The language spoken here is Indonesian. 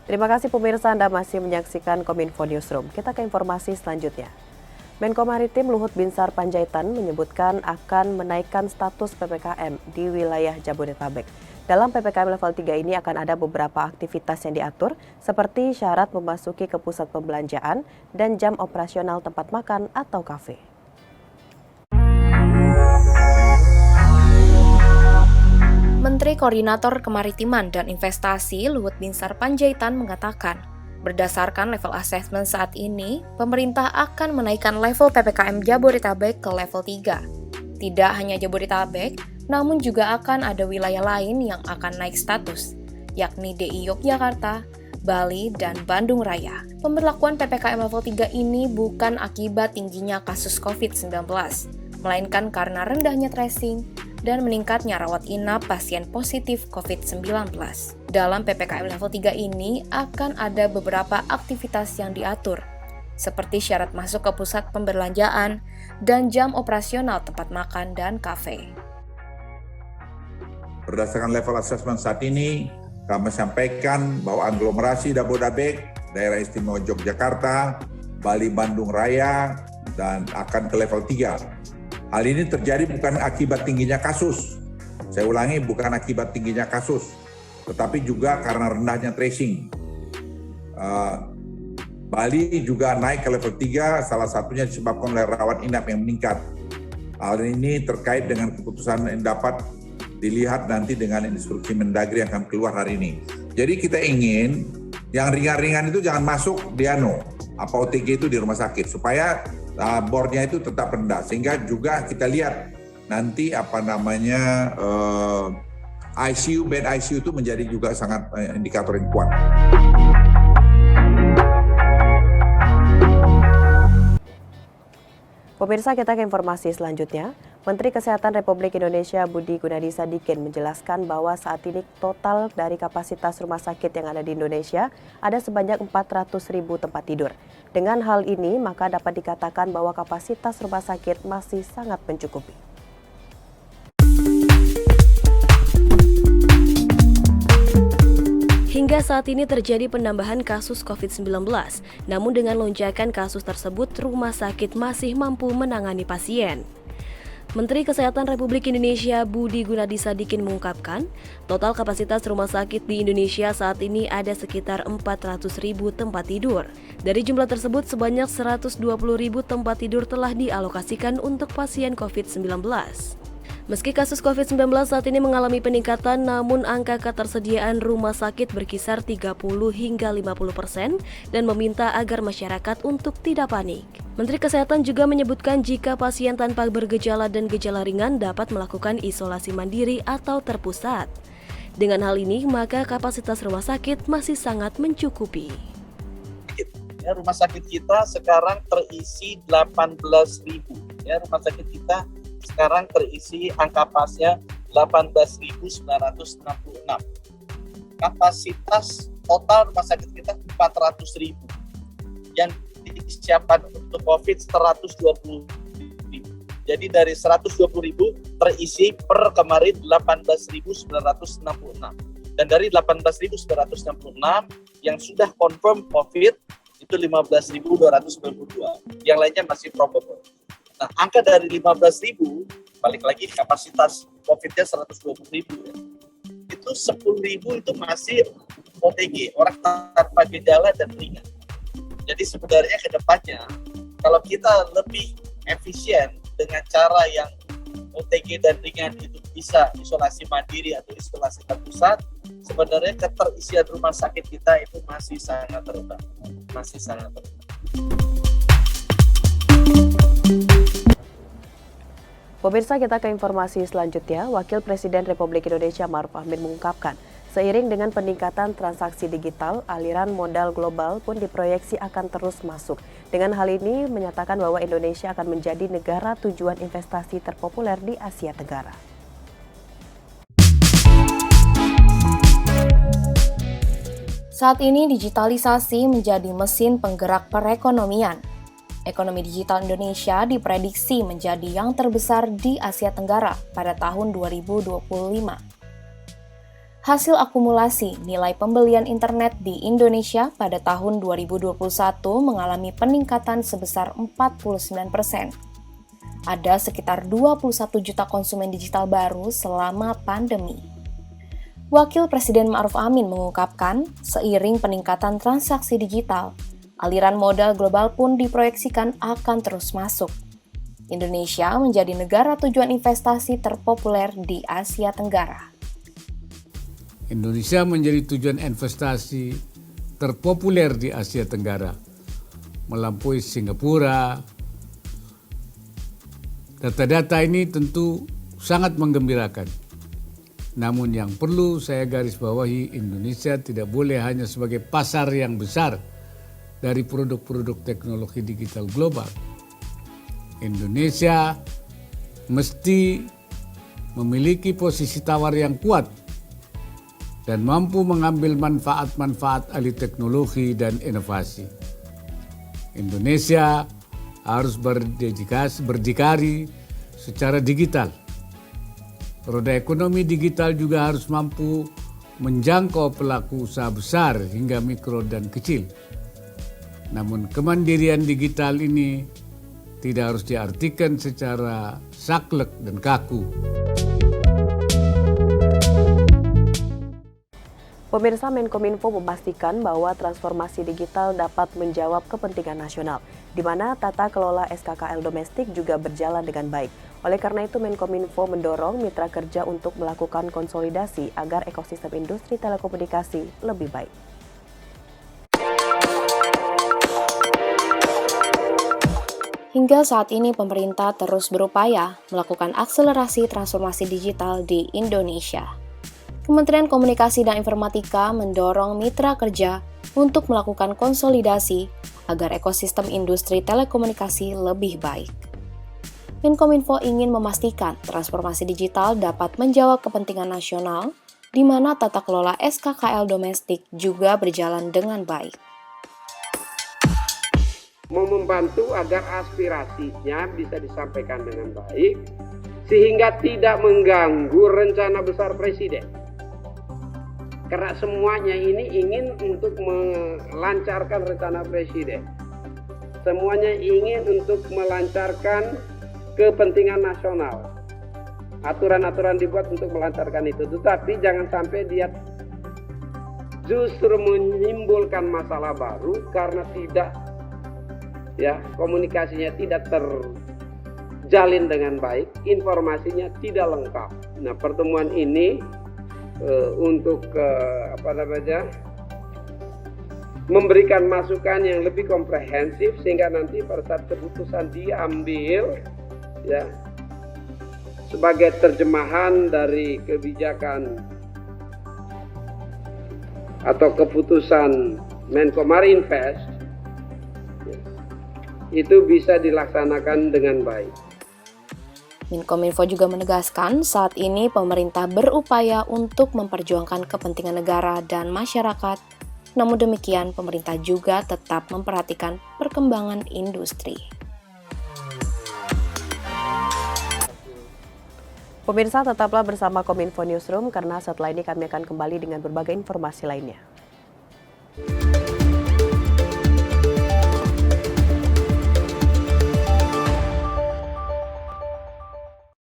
Terima kasih pemirsa, Anda masih menyaksikan Kominfo Newsroom. Kita ke informasi selanjutnya. Menko Maritim Luhut Binsar Panjaitan menyebutkan akan menaikkan status PPKM di wilayah Jabodetabek. Dalam PPKM level 3 ini akan ada beberapa aktivitas yang diatur, seperti syarat memasuki ke pusat pembelanjaan dan jam operasional tempat makan atau kafe. Menteri Koordinator Kemaritiman dan Investasi Luhut Binsar Panjaitan mengatakan, berdasarkan level assessment saat ini, pemerintah akan menaikkan level PPKM Jabodetabek ke level 3. Tidak hanya Jabodetabek, namun juga akan ada wilayah lain yang akan naik status, yakni DI Yogyakarta, Bali, dan Bandung Raya. Pemberlakuan PPKM level 3 ini bukan akibat tingginya kasus COVID-19, melainkan karena rendahnya tracing dan meningkatnya rawat inap pasien positif COVID-19. Dalam PPKM level 3 ini akan ada beberapa aktivitas yang diatur, seperti syarat masuk ke pusat pembelanjaan dan jam operasional tempat makan dan kafe. Berdasarkan level assessment saat ini, kami sampaikan bahwa aglomerasi Jabodetabek, daerah istimewa Yogyakarta, Bali, Bandung Raya, dan akan ke level 3. Hal ini terjadi bukan akibat tingginya kasus. Saya ulangi, bukan akibat tingginya kasus, tetapi juga karena rendahnya tracing. Bali juga naik ke level 3, salah satunya disebabkan oleh rawat inap yang meningkat. Hal ini terkait dengan keputusan yang dapat dilihat nanti dengan instruksi Mendagri yang akan keluar hari ini. Jadi kita ingin yang ringan-ringan itu jangan masuk di OTG itu di rumah sakit, supaya bornya itu tetap rendah, sehingga juga kita lihat nanti bed ICU itu menjadi juga sangat indikator yang kuat. Pemirsa, kita ke informasi selanjutnya. Menteri Kesehatan Republik Indonesia Budi Gunadi Sadikin menjelaskan bahwa saat ini total dari kapasitas rumah sakit yang ada di Indonesia ada sebanyak 400.000 tempat tidur. Dengan hal ini, maka dapat dikatakan bahwa kapasitas rumah sakit masih sangat mencukupi. Hingga saat ini terjadi penambahan kasus COVID-19, namun dengan lonjakan kasus tersebut, rumah sakit masih mampu menangani pasien. Menteri Kesehatan Republik Indonesia Budi Gunadi Sadikin mengungkapkan, total kapasitas rumah sakit di Indonesia saat ini ada sekitar 400.000 tempat tidur. Dari jumlah tersebut, sebanyak 120.000 tempat tidur telah dialokasikan untuk pasien COVID-19. Meski kasus COVID-19 saat ini mengalami peningkatan, namun angka ketersediaan rumah sakit berkisar 30 hingga 50% dan meminta agar masyarakat untuk tidak panik. Menteri Kesehatan juga menyebutkan jika pasien tanpa bergejala dan gejala ringan dapat melakukan isolasi mandiri atau terpusat. Dengan hal ini, maka kapasitas rumah sakit masih sangat mencukupi. Rumah sakit kita sekarang terisi 18.000. Rumah sakit kita sekarang terisi angka pasnya 18.966. Kapasitas total rumah sakit kita 400.000. Yang disiapkan untuk COVID 120.000. Jadi dari 120.000 terisi per kemarin 18.966. Dan dari 18.966 yang sudah confirm COVID itu 15.292. Yang lainnya masih probable. Nah, angka dari 15.000, balik lagi kapasitas COVID-nya 120.000 ya. Itu 10.000 itu masih OTG, orang tanpa gejala dan ringan. Jadi sebenarnya ke depannya, kalau kita lebih efisien dengan cara yang OTG dan ringan itu bisa isolasi mandiri atau isolasi terpusat, sebenarnya keterisian rumah sakit kita itu masih sangat rendah. Pemirsa, kita ke informasi selanjutnya. Wakil Presiden Republik Indonesia Ma'ruf Amin mengungkapkan, seiring dengan peningkatan transaksi digital, aliran modal global pun diproyeksi akan terus masuk. Dengan hal ini menyatakan bahwa Indonesia akan menjadi negara tujuan investasi terpopuler di Asia Tenggara. Saat ini digitalisasi menjadi mesin penggerak perekonomian. Ekonomi digital Indonesia diprediksi menjadi yang terbesar di Asia Tenggara pada tahun 2025. Hasil akumulasi nilai pembelian internet di Indonesia pada tahun 2021 mengalami peningkatan sebesar 49%. Ada sekitar 21 juta konsumen digital baru selama pandemi. Wakil Presiden Ma'ruf Amin mengungkapkan, seiring peningkatan transaksi digital, aliran modal global pun diproyeksikan akan terus masuk. Indonesia menjadi negara tujuan investasi terpopuler di Asia Tenggara. Indonesia menjadi tujuan investasi terpopuler di Asia Tenggara, melampaui Singapura. Data-data ini tentu sangat menggembirakan. Namun yang perlu saya garis bawahi, Indonesia tidak boleh hanya sebagai pasar yang besar dari produk-produk teknologi digital global. Indonesia mesti memiliki posisi tawar yang kuat dan mampu mengambil manfaat-manfaat alih teknologi dan inovasi. Indonesia harus berdikari secara digital. Roda ekonomi digital juga harus mampu menjangkau pelaku usaha besar hingga mikro dan kecil. Namun kemandirian digital ini tidak harus diartikan secara saklek dan kaku. Pemirsa, Menkominfo memastikan bahwa transformasi digital dapat menjawab kepentingan nasional, di mana tata kelola SKKL domestik juga berjalan dengan baik. Oleh karena itu, Menkominfo mendorong mitra kerja untuk melakukan konsolidasi agar ekosistem industri telekomunikasi lebih baik. Hingga saat ini pemerintah terus berupaya melakukan akselerasi transformasi digital di Indonesia. Kementerian Komunikasi dan Informatika mendorong mitra kerja untuk melakukan konsolidasi agar ekosistem industri telekomunikasi lebih baik. Menkominfo ingin memastikan transformasi digital dapat menjawab kepentingan nasional, di mana tata kelola SKKL domestik juga berjalan dengan baik. Membantu agar aspirasinya bisa disampaikan dengan baik, sehingga tidak mengganggu rencana besar Presiden. Karena semuanya ini ingin untuk melancarkan rencana Presiden. Semuanya ingin untuk melancarkan kepentingan nasional. Aturan-aturan dibuat untuk melancarkan itu. Tetapi jangan sampai dia justru menimbulkan masalah baru karena tidak, komunikasinya tidak terjalin dengan baik, informasinya tidak lengkap. Nah, pertemuan ini untuk memberikan masukan yang lebih komprehensif sehingga nanti pada saat keputusan diambil sebagai terjemahan dari kebijakan atau keputusan Menko Marinvest itu bisa dilaksanakan dengan baik. Menkominfo juga menegaskan saat ini pemerintah berupaya untuk memperjuangkan kepentingan negara dan masyarakat. Namun demikian, pemerintah juga tetap memperhatikan perkembangan industri. Pemirsa, tetaplah bersama Kominfo Newsroom karena setelah ini kami akan kembali dengan berbagai informasi lainnya.